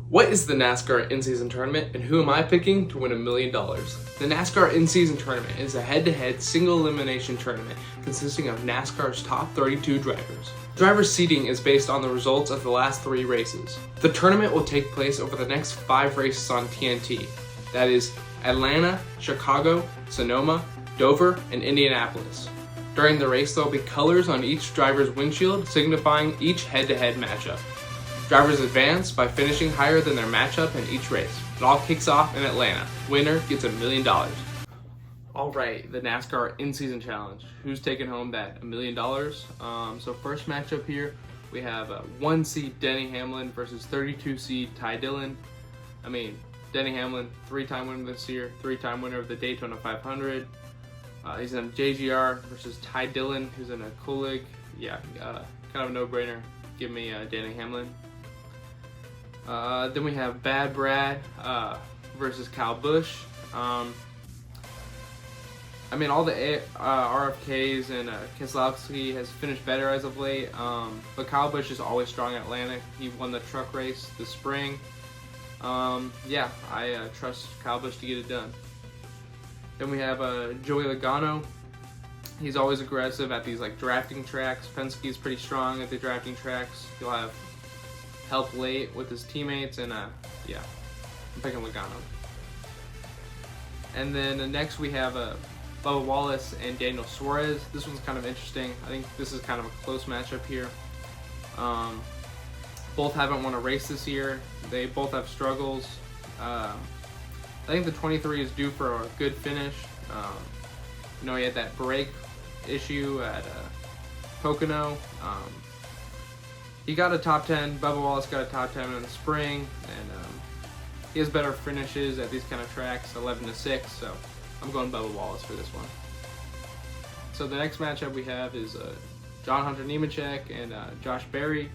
What is the NASCAR in-season tournament, and who am I picking to win $1 million? The NASCAR in-season tournament is a head-to-head single-elimination tournament consisting of NASCAR's top 32 drivers. Drivers' seeding is based on the results of the last 3 races. The tournament will take place over the next 5 races on TNT. That is Atlanta, Chicago, Sonoma, Dover, and Indianapolis. During the race, there will be colors on each driver's windshield signifying each head-to-head matchup. Drivers advance by finishing higher than their matchup in each race. It all kicks off in Atlanta. Winner gets $1 million. All right, the NASCAR in-season challenge. Who's taking home that $1 million? So first matchup here, we have 1 seed Denny Hamlin versus 32 seed Ty Dillon. Denny Hamlin, 3-time winner this year, 3-time winner of the Daytona 500. He's in JGR versus Ty Dillon, who's in a Kulig. Kind of a no-brainer. Give me Denny Hamlin. Then we have Bad Brad versus Kyle Busch. All the RFKs and Keselowski has finished better as of late, but Kyle Busch is always strong at Atlanta. He won the truck race this spring. I trust Kyle Busch to get it done. Then we have Joey Logano. He's always aggressive at these drafting tracks. Penske's pretty strong at the drafting tracks. He'll have help late with his teammates, and I'm picking Logano. And then next we have Bubba Wallace and Daniel Suarez. This one's kind of interesting. I think this is kind of a close matchup here. Both haven't won a race this year. They both have struggles. I think the 23 is due for a good finish. He had that brake issue at Pocono. He got a top 10. Bubba Wallace got a top 10 in the spring, and he has better finishes at these kind of tracks, 11-6. So I'm going Bubba Wallace for this one. So the next matchup we have is John Hunter Nemechek and Josh Berry.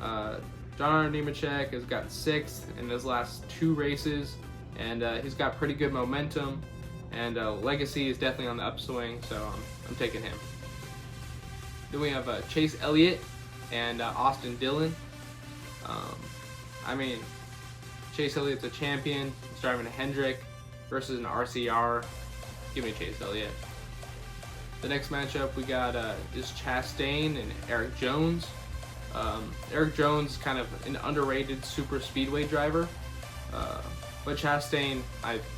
John Hunter Nemechek has got 6th in his last 2 races, and he's got pretty good momentum, and legacy is definitely on the upswing, so I'm taking him. Then we have Chase Elliott and Austin Dillon. Chase Elliott's a champion. He's driving a Hendrick versus an RCR. Give me Chase Elliott. The next matchup we got is Chastain and Eric Jones. Eric Jones, kind of an underrated super speedway driver, but Chastain,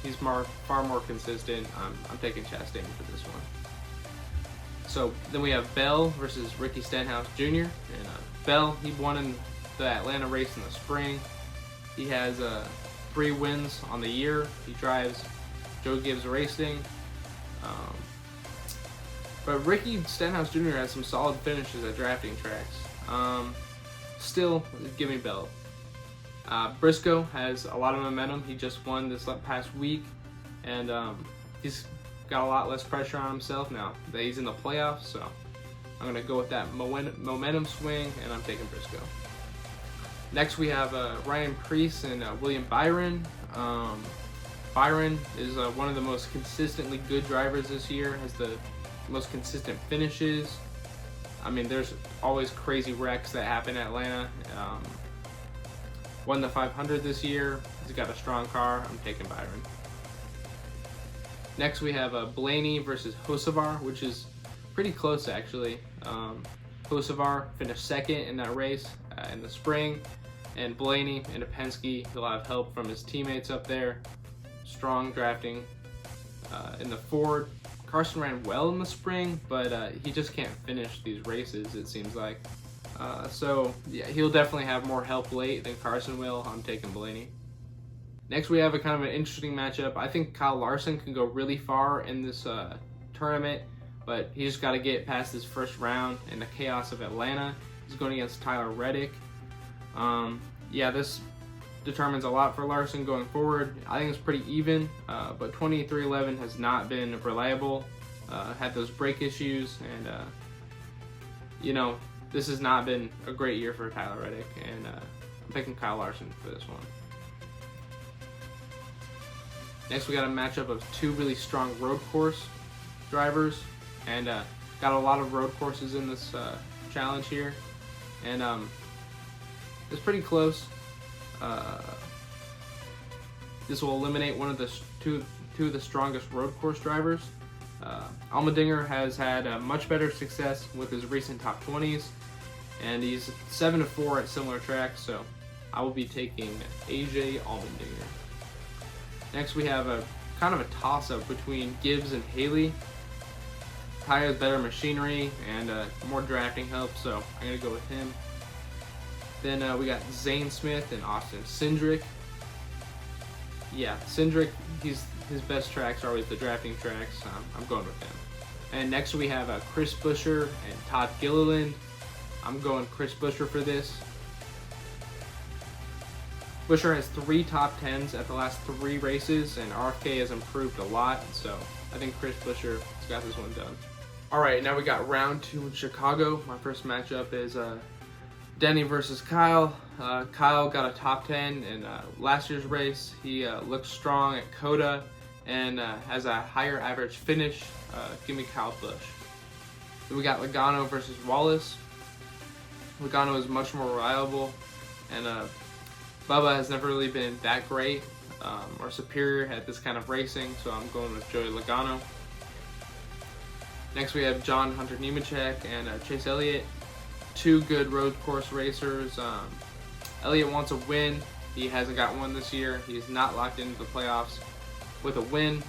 he's far more consistent. I'm taking Chastain for this one. So then we have Bell versus Ricky Stenhouse Jr. And Bell, he won in the Atlanta race in the spring. He has 3 wins on the year. He drives Joe Gibbs Racing. But Ricky Stenhouse Jr. has some solid finishes at drafting tracks. Still, give me Bell. Briscoe has a lot of momentum. He just won this past week, and he's got a lot less pressure on himself now that he's in the playoffs. So I'm going to go with that momentum swing, and I'm taking Briscoe. Next we have Ryan Preece and William Byron. Byron is one of the most consistently good drivers this year, has the most consistent finishes. There's always crazy wrecks that happen in Atlanta. Won the 500 this year. He's got a strong car. I'm taking Byron. Next we have Blaney versus Hocevar, which is pretty close actually. Hocevar finished 2nd in that race in the spring, and Blaney in a Penske, he'll have help from his teammates up there. Strong drafting in the Ford. Carson ran well in the spring, but he just can't finish these races, it seems like. He'll definitely have more help late than Carson will. I'm taking Blaney. Next we have a kind of an interesting matchup. I think Kyle Larson can go really far in this tournament, but he just got to get past this first round in the chaos of Atlanta. He's going against Tyler Reddick. This determines a lot for Larson going forward. I think it's pretty even, but 2311 has not been reliable. Had those brake issues, and this has not been a great year for Tyler Reddick, and I'm picking Kyle Larson for this one. Next we got a matchup of 2 really strong road course drivers, and got a lot of road courses in this challenge here, and it's pretty close. This will eliminate one of the two of the strongest road course drivers. Allmendinger has had much better success with his recent top 20s, and he's 7-4 at similar tracks, so I will be taking AJ Allmendinger. Next we have a kind of a toss-up between Gibbs and Haley. Ty has better machinery and more drafting help, so I'm going to go with him. Then we got Zane Smith and Austin Cindric. Yeah, Cindric, his best tracks are always the drafting tracks. I'm going with him. And next we have Chris Buescher and Todd Gilliland. I'm going Chris Buescher for this. Buescher has 3 top 10s at the last 3 races, and RFK has improved a lot, so I think Chris Buescher has got this one done. Alright, now we got round 2 in Chicago. My first matchup is Denny versus Kyle. Kyle got a top 10 in last year's race. He looks strong at Coda and has a higher average finish. Give me Kyle Busch. Then we got Logano versus Wallace. Logano is much more reliable, and Bubba has never really been that great or superior at this kind of racing, so I'm going with Joey Logano. Next we have John Hunter Nemechek and Chase Elliott. 2 good road course racers. Elliott wants a win. He hasn't got one this year. He's not locked into the playoffs with a win,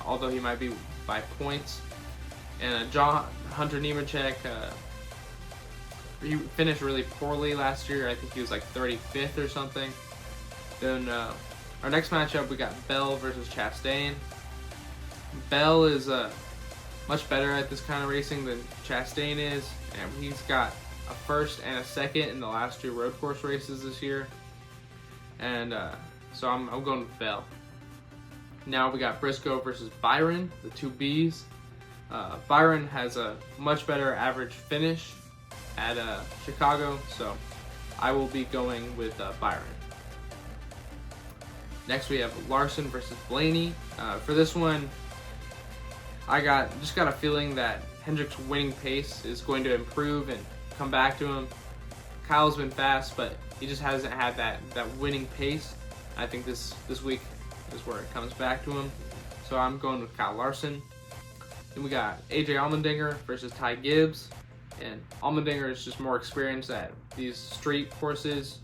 although he might be by points. And John Hunter Nemechek, he finished really poorly last year. I think he was like 35th or something. Then our next matchup, we got Bell versus Chastain. Bell is much better at this kind of racing than Chastain is, and he's got a first and a second in the last 2 road course races this year. And so I'm going with Bell. Now we got Briscoe versus Byron, the 2 Bs. Byron has a much better average finish at Chicago, so I will be going with Byron. Next we have Larson versus Blaney. For this one, I just got a feeling that Hendrick's winning pace is going to improve and come back to him. Kyle's been fast, but he just hasn't had that winning pace. I think this week is where it comes back to him. So I'm going with Kyle Larson. Then we got AJ Allmendinger versus Ty Gibbs. And Allmendinger is just more experienced at these street courses,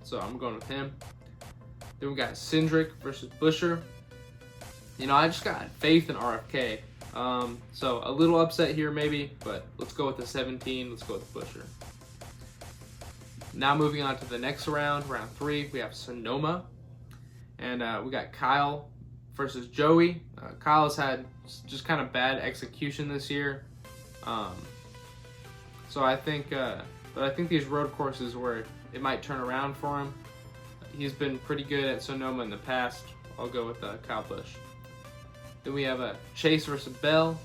so I'm going with him. Then we got Cindric versus Buescher. You know, I just got faith in RFK. So a little upset here maybe, but let's go with the 17. Let's go with Buescher. Now moving on to the next round, round 3, we have Sonoma. And we got Kyle versus Joey. Kyle has had just kind of bad execution this year. So I think, but I think these road courses where it might turn around for him. He's been pretty good at Sonoma in the past. I'll go with Kyle Busch. Then we have Chase versus Bell.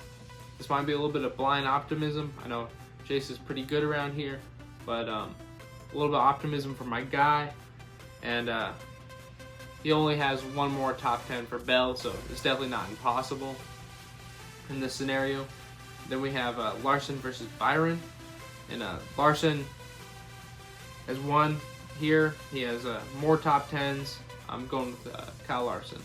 This might be a little bit of blind optimism. I know Chase is pretty good around here, but a little bit of optimism for my guy. And he only has one more top 10 for Bell, so it's definitely not impossible in this scenario. Then we have Larson versus Byron. And Larson has won here. He has more top 10s. I'm going with Kyle Larson.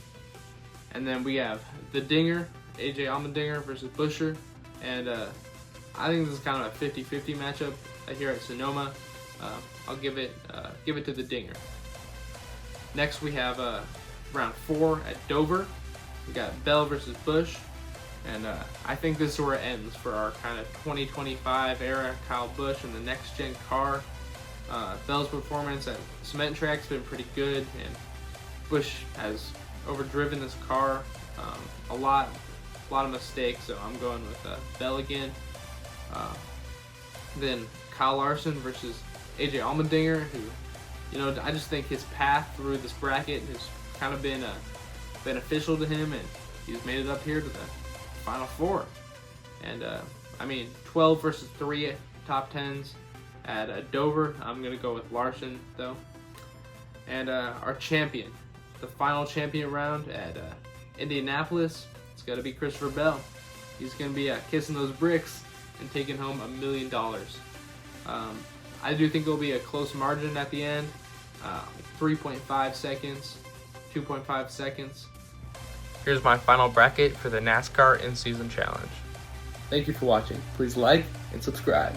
And then we have the Dinger, AJ Allmendinger versus Buescher. And I think this is kind of a 50-50 matchup here at Sonoma. I'll give it to the Dinger. Next we have round 4 at Dover. We got Bell versus Busch. And I think this is where it ends for our kind of 2025 era Kyle Busch and the next gen car. Bell's performance at cement track's been pretty good, and Busch has overdriven this car a lot of mistakes, so I'm going with Bell again. Then Kyle Larson versus AJ Allmendinger, who, you know, I just think his path through this bracket has kind of been beneficial to him, and he's made it up here to the Final 4. And I mean, 12 versus 3 top 10s at Dover. I'm going to go with Larson, though. And our champion, the final champion round at Indianapolis, it's got to be Christopher Bell. He's going to be kissing those bricks and taking home $1 million. I do think it'll be a close margin at the end, 3.5 seconds. 2.5 seconds. Here's my final bracket for the NASCAR in-season challenge. Thank you for watching. Please like and subscribe.